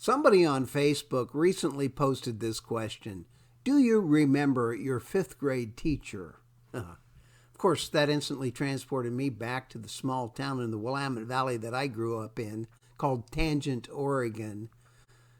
Somebody on Facebook recently posted this question. Do you remember your fifth grade teacher? Of course, that instantly transported me back to the small town in the Willamette Valley that I grew up in, called Tangent, Oregon.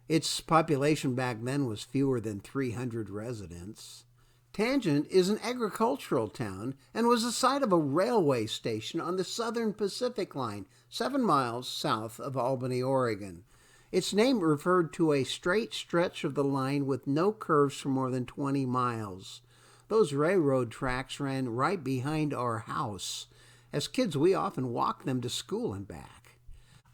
Its population back then was fewer than 300 residents. Tangent is an agricultural town and was the site of a railway station on the Southern Pacific Line, 7 miles south of Albany, Oregon. Its name referred to a straight stretch of the line with no curves for more than 20 miles. Those railroad tracks ran right behind our house. As kids, we often walked them to school and back.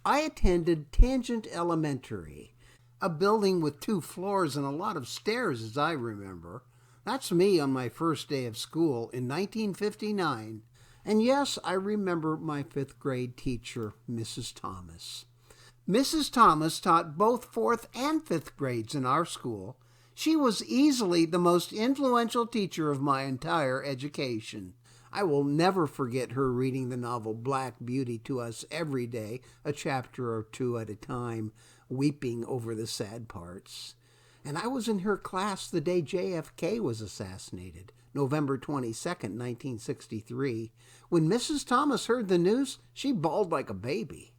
I attended Tangent Elementary, a building with 2 floors and a lot of stairs as I remember. That's me on my first day of school in 1959. And yes, I remember my 5th grade teacher, Mrs. Thomas. Mrs. Thomas taught both 4th and 5th grades in our school. She was easily the most influential teacher of my entire education. I will never forget her reading the novel Black Beauty to us every day, a chapter or 2 at a time, weeping over the sad parts. And I was in her class the day JFK was assassinated, November 22nd, 1963. When Mrs. Thomas heard the news, she bawled like a baby.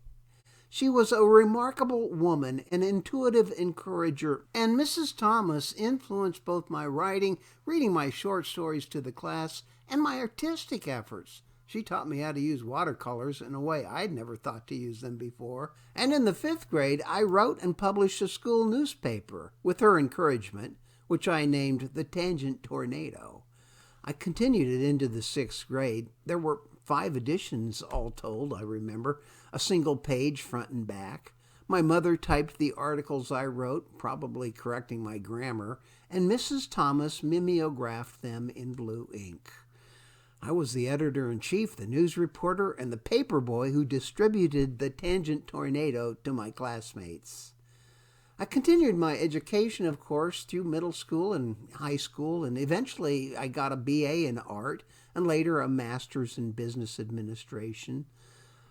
She was a remarkable woman, an intuitive encourager, and Mrs. Thomas influenced both my writing, reading my short stories to the class, and my artistic efforts. She taught me how to use watercolors in a way I'd never thought to use them before. And in the 5th grade, I wrote and published a school newspaper, with her encouragement, which I named the Tangent Tornado. I continued it into the 6th grade. There were 5 editions all told, I remember, a single page front and back. My mother typed the articles I wrote, probably correcting my grammar, and Mrs. Thomas mimeographed them in blue ink. I was the editor-in-chief, the news reporter, and the paper boy who distributed the Tangent Tornado to my classmates. I continued my education, of course, through middle school and high school, and eventually I got a BA in art and later a master's in business administration.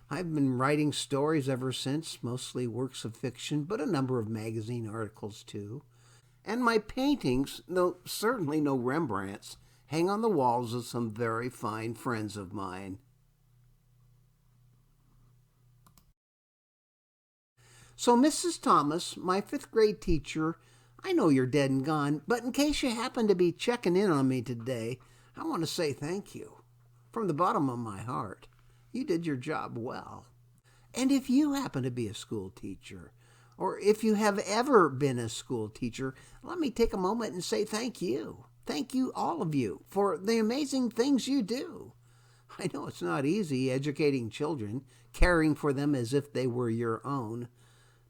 I've been writing stories ever since, mostly works of fiction, but a number of magazine articles too. And my paintings, though certainly no Rembrandts, hang on the walls of some very fine friends of mine. So, Mrs. Thomas, my 5th grade teacher, I know you're dead and gone, but in case you happen to be checking in on me today, I want to say thank you. From the bottom of my heart. You did your job well. And if you happen to be a school teacher, or if you have ever been a school teacher, let me take a moment and say thank you. Thank you, all of you, for the amazing things you do. I know it's not easy educating children, caring for them as if they were your own,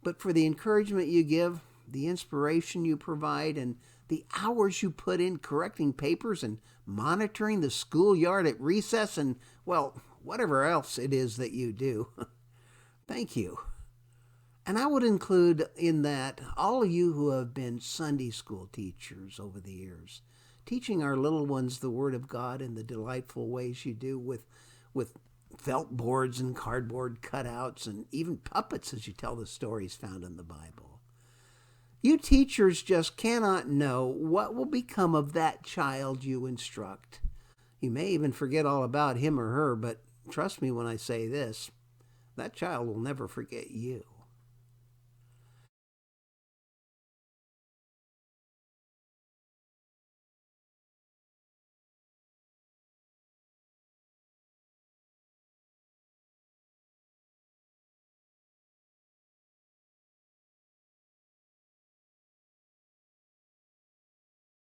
but for the encouragement you give, the inspiration you provide, and the hours you put in correcting papers and monitoring the schoolyard at recess and, well, whatever else it is that you do. Thank you. And I would include in that all of you who have been Sunday school teachers over the years, teaching our little ones the Word of God in the delightful ways you do with felt boards and cardboard cutouts and even puppets as you tell the stories found in the Bible. You teachers just cannot know what will become of that child you instruct. You may even forget all about him or her, but trust me when I say this, that child will never forget you.